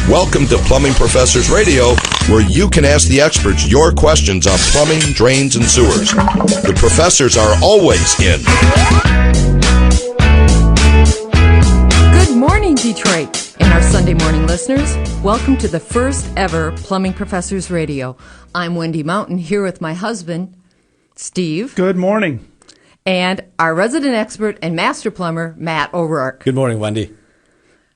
Welcome to Plumbing Professors Radio, where you can ask the experts your questions on plumbing, drains, and sewers. The professors are always in. Good morning, Detroit, and our Sunday morning listeners. Welcome to the first ever Plumbing Professors Radio. I'm Wendy Mountain, here with my husband, Steve. Good morning. And our resident expert and master plumber, Matt O'Rourke. Good morning, Wendy.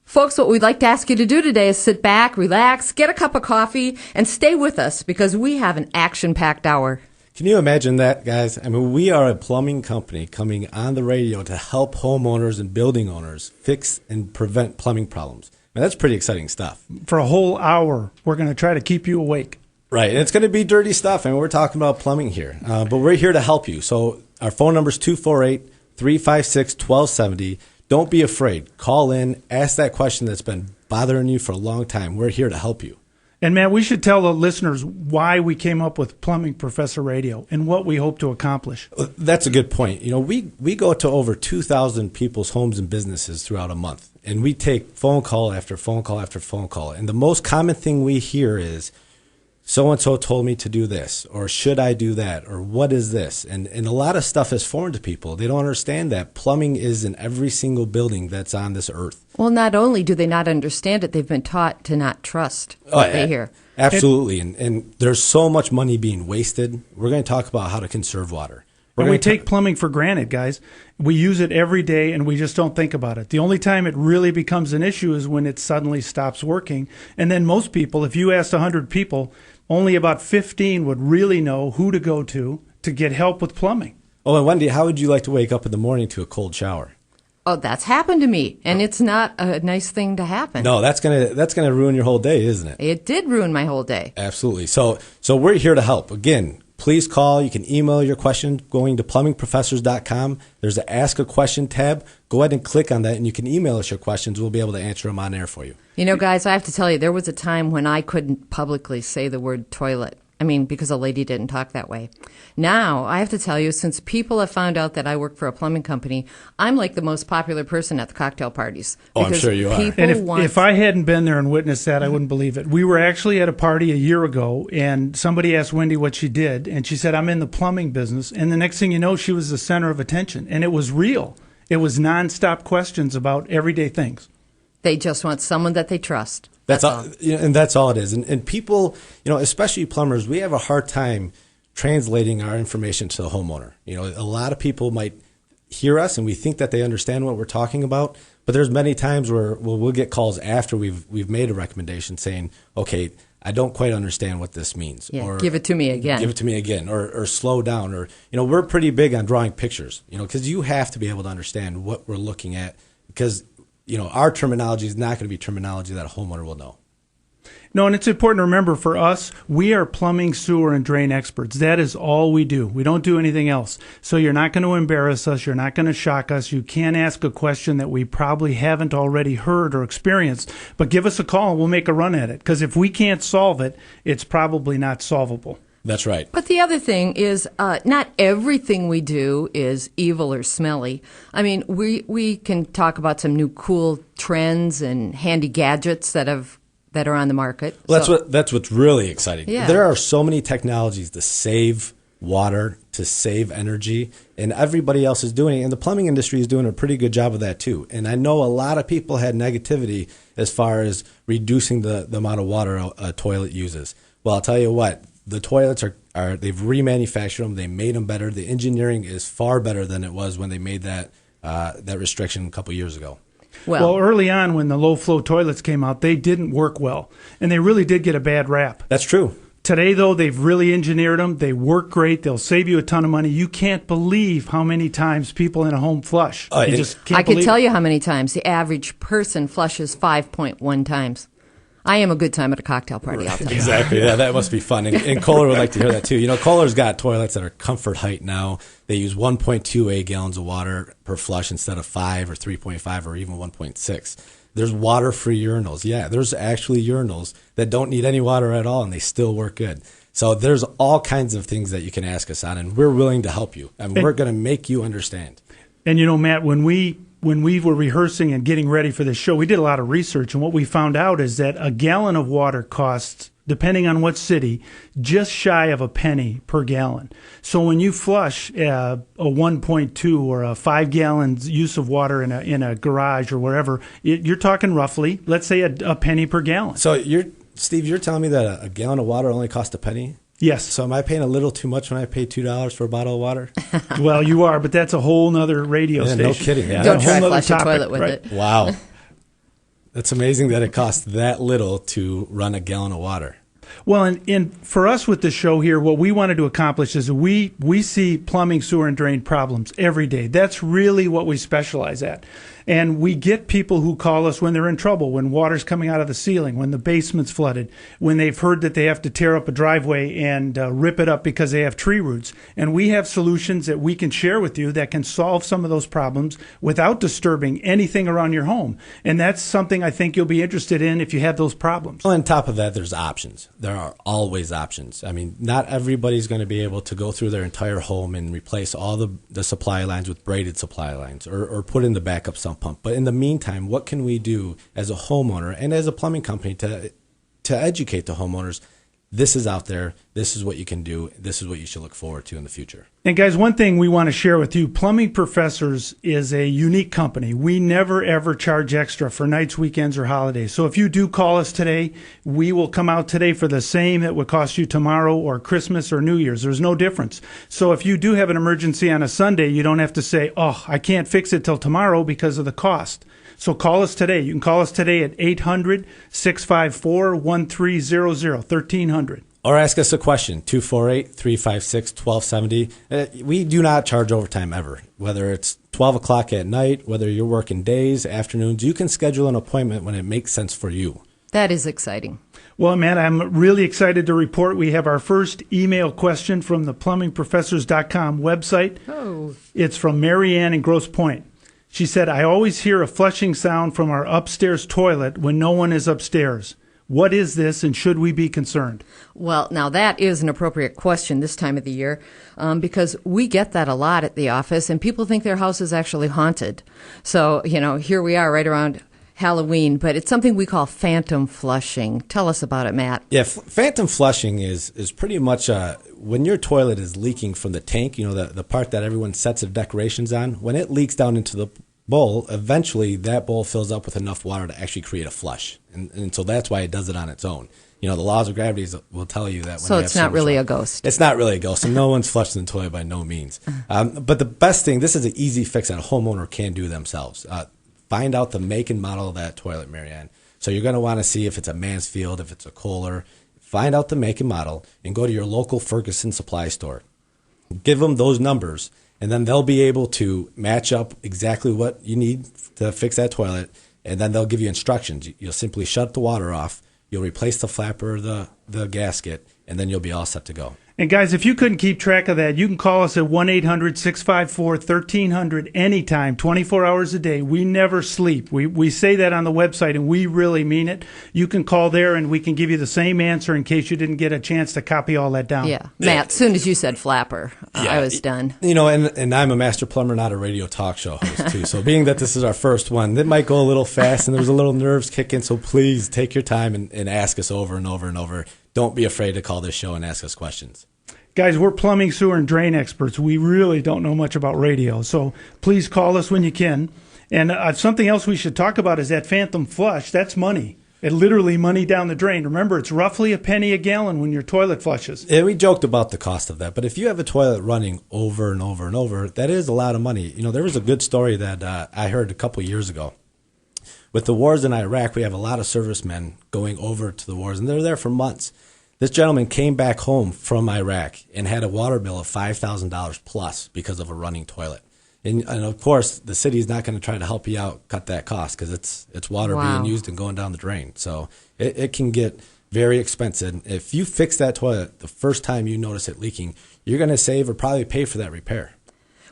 Folks, what we'd like to ask you to do today is sit back, relax, get a cup of coffee, and stay with us because we have an action-packed hour. Can you imagine that, guys? I mean, we are a plumbing company coming on the radio to help homeowners and building owners fix and prevent plumbing problems. Man, that's pretty exciting stuff. For a whole hour, we're going to try to keep you awake. Right, and it's going to be dirty stuff. I mean, we're talking about plumbing here, but we're here to help you. So our phone number is 248-356-1270. Don't be afraid. Call in, ask that question that's been bothering you for a long time. We're here to help you. And, Matt, we should tell the listeners why we came up with Plumbing Professor Radio and what we hope to accomplish. That's a good point. You know, we go to over 2,000 people's homes and businesses throughout a month, and we take phone call after phone call after phone call. And the most common thing we hear is, so-and-so told me to do this, or should I do that, or what is this? And a lot of stuff is foreign to people. They don't understand that plumbing is in every single building that's on this earth. Well, not only do they not understand it, they've been taught to not trust what they hear. Absolutely, and there's so much money being wasted. We're going to talk about how to conserve water. And we take plumbing for granted, guys. We use it every day, and we just don't think about it. The only time it really becomes an issue is when it suddenly stops working. And then most people, if you asked 100 people, only about 15 would really know who to go to get help with plumbing. Oh, and Wendy, how would you like to wake up in the morning to a cold shower? Oh, that's happened to me, and it's not a nice thing to happen. No, that's gonna ruin your whole day, isn't it? It did ruin my whole day. Absolutely. So we're here to help. Again, please call. You can email your question going to plumbingprofessors.com. There's an Ask a Question tab. Go ahead and click on that, and you can email us your questions. We'll be able to answer them on air for you. You know, guys, I have to tell you, there was a time when I couldn't publicly say the word toilet. I mean, because a lady didn't talk that way. Now, I have to tell you, since people have found out that I work for a plumbing company, I'm like the most popular person at the cocktail parties. Oh, I'm sure you are. And if I hadn't been there and witnessed that, I wouldn't believe it. We were actually at a party a year ago, and somebody asked Wendy what she did, and she said, I'm in the plumbing business. And the next thing you know, she was the center of attention. And it was real. It was nonstop questions about everyday things. They just want someone that they trust. That's all, and that's all it is. And people, you know, especially plumbers, we have a hard time translating our information to the homeowner. You know, a lot of people might hear us and we think that they understand what we're talking about, but there's many times where we'll get calls after we've made a recommendation saying, okay, I don't quite understand what this means. Yeah, or give it to me again. Give it to me again, or slow down. Or, you know, we're pretty big on drawing pictures, you know, because you have to be able to understand what we're looking at because, you know, our terminology is not going to be terminology that a homeowner will know. No, and it's important to remember for us, we are plumbing, sewer, and drain experts. That is all we do. We don't do anything else. So you're not going to embarrass us. You're not going to shock us. You can't ask a question that we probably haven't already heard or experienced. But give us a call and we'll make a run at it. Because if we can't solve it, it's probably not solvable. That's right. But the other thing is not everything we do is evil or smelly. I mean, we can talk about some new cool trends and handy gadgets that are on the market. Well, that's what's really exciting. Yeah. There are so many technologies to save water, to save energy, and everybody else is doing it. And the plumbing industry is doing a pretty good job of that too. And I know a lot of people had negativity as far as reducing the amount of water a toilet uses. Well, I'll tell you what. The toilets are they've remanufactured them. They made them better. The engineering is far better than it was when they made that restriction a couple years ago. Well, early on when the low-flow toilets came out, they didn't work well, and they really did get a bad rap. That's true. Today, though, they've really engineered them. They work great. They'll save you a ton of money. You can't believe how many times people in a home flush. I could tell you how many times. The average person flushes 5.1 times. I am a good time at a cocktail party, I'll tell you. Exactly. Yeah, that must be fun. And Kohler would like to hear that, too. You know, Kohler's got toilets that are comfort height now. They use 1.28 gallons of water per flush instead of 5 or 3.5 or even 1.6. There's water-free urinals. Yeah, there's actually urinals that don't need any water at all, and they still work good. So there's all kinds of things that you can ask us on, and we're willing to help you. And we're going to make you understand. And, you know, Matt, when we when we were rehearsing and getting ready for this show, we did a lot of research, and what we found out is that a gallon of water costs, depending on what city, just shy of a penny per gallon. So when you flush a 1.2 or a 5 gallons use of water in a garage or wherever, you're talking roughly, let's say a penny per gallon. So Steve, you're telling me that a gallon of water only costs a penny? Yes. So am I paying a little too much when I pay $2 for a bottle of water? Well, you are, but that's a whole nother radio station. No kidding. Yeah. Don't A try whole to nother flush a topic, toilet with right? it. Wow. That's amazing that it costs that little to run a gallon of water. Well, and for us with the show here, what we wanted to accomplish is we see plumbing, sewer, and drain problems every day. That's really what we specialize at. And we get people who call us when they're in trouble, when water's coming out of the ceiling, when the basement's flooded, when they've heard that they have to tear up a driveway and rip it up because they have tree roots. And we have solutions that we can share with you that can solve some of those problems without disturbing anything around your home. And that's something I think you'll be interested in if you have those problems. On top of that, there's options. There are always options. I mean, not everybody's going to be able to go through their entire home and replace all the supply lines with braided supply lines or put in the backup sump pump. But in the meantime, what can we do as a homeowner and as a plumbing company to educate the homeowners? This is out there. This is what you can do. This is what you should look forward to in the future. And guys, one thing we want to share with you, Plumbing Professors is a unique company. We never, ever charge extra for nights, weekends, or holidays. So if you do call us today, we will come out today for the same that would cost you tomorrow or Christmas or New Year's. There's no difference. So if you do have an emergency on a Sunday, you don't have to say, oh, I can't fix it till tomorrow because of the cost. So call us today. You can call us today at 800-654-1300, 1300. Or ask us a question, 248-356-1270. We do not charge overtime ever, whether it's 12 o'clock at night, whether you're working days, afternoons. You can schedule an appointment when it makes sense for you. That is exciting. Well, Matt, I'm really excited to report we have our first email question from the plumbingprofessors.com website. Oh. It's from Mary Ann in Grosse Pointe. She said, I always hear a flushing sound from our upstairs toilet when no one is upstairs. What is this, and should we be concerned? Well, now that is an appropriate question this time of the year because we get that a lot at the office, and people think their house is actually haunted. So, here we are right around Halloween, but it's something we call phantom flushing. Tell us about it, Matt. Yeah, phantom flushing is pretty much when your toilet is leaking from the tank, the part that everyone sets their decorations on, when it leaks down into the bowl, eventually that bowl fills up with enough water to actually create a flush. And so that's why it does it on its own. The laws of gravity will tell you that. When so it's not really a ghost. It's not really a ghost, and no one's flushed in the toilet by no means. But the best thing, this is an easy fix that a homeowner can do themselves. Find out the make and model of that toilet, Marianne. So you're going to want to see if it's a Mansfield, if it's a Kohler. Find out the make and model and go to your local Ferguson supply store. Give them those numbers, and then they'll be able to match up exactly what you need to fix that toilet, and then they'll give you instructions. You'll simply shut the water off, you'll replace the flapper, the gasket, and then you'll be all set to go. And guys, if you couldn't keep track of that, you can call us at 1-800-654-1300 anytime, 24 hours a day. We never sleep. We say that on the website, and we really mean it. You can call there, and we can give you the same answer in case you didn't get a chance to copy all that down. Yeah. Matt, as soon as you said flapper, I was done. And I'm a master plumber, not a radio talk show host, too. So being that this is our first one, it might go a little fast, and there's a little nerves kicking. So please take your time and ask us over and over and over. Don't be afraid to call this show and ask us questions. Guys, we're plumbing, sewer, and drain experts. We really don't know much about radio, so please call us when you can. And something else we should talk about is that phantom flush. That's money. It literally money down the drain. Remember, it's roughly a penny a gallon when your toilet flushes. Yeah, we joked about the cost of that, but if you have a toilet running over and over and over, that is a lot of money. There was a good story that I heard a couple years ago. With the wars in Iraq, we have a lot of servicemen going over to the wars, and they're there for months. This gentleman came back home from Iraq and had a water bill of $5,000 plus because of a running toilet. And of course, the city is not going to try to help you out cut that cost because it's water being used and going down the drain. So it can get very expensive. If you fix that toilet the first time you notice it leaking, you're going to save or probably pay for that repair.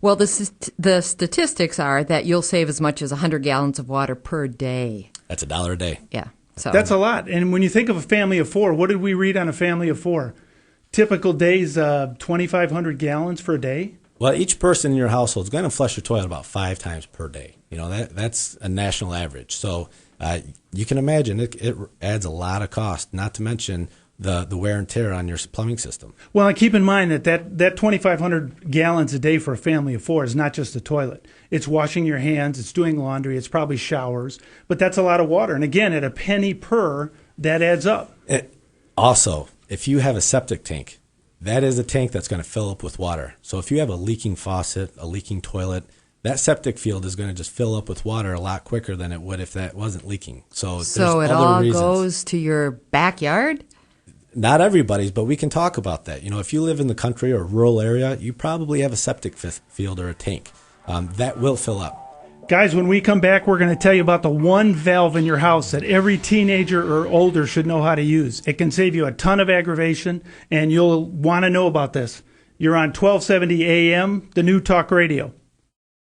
Well, the statistics are that you'll save as much as 100 gallons of water per day. That's $1 a day. Yeah. So that's a lot. And when you think of a family of four, what did we read on a family of four? Typical days, 2,500 gallons for a day. Well, each person in your household is going to flush your toilet about 5 times per day. That's a national average. So you can imagine it adds a lot of cost, not to mention the wear and tear on your plumbing system. Well, and keep in mind that 2,500 gallons a day for a family of 4 is not just the toilet. It's washing your hands, it's doing laundry, it's probably showers, but that's a lot of water. And again, at a penny per, that adds up. Also, if you have a septic tank, that is a tank that's going to fill up with water. So if you have a leaking faucet, a leaking toilet, that septic field is going to just fill up with water a lot quicker than it would if that wasn't leaking. So there's it other all reasons. goes to your backyard? Not everybody's, but we can talk about that. If you live in the country or a rural area, you probably have a septic field or a tank. That will fill up. Guys, when we come back, we're going to tell you about the one valve in your house that every teenager or older should know how to use. It can save you a ton of aggravation, and you'll want to know about this. You're on 1270 AM, the New Talk Radio.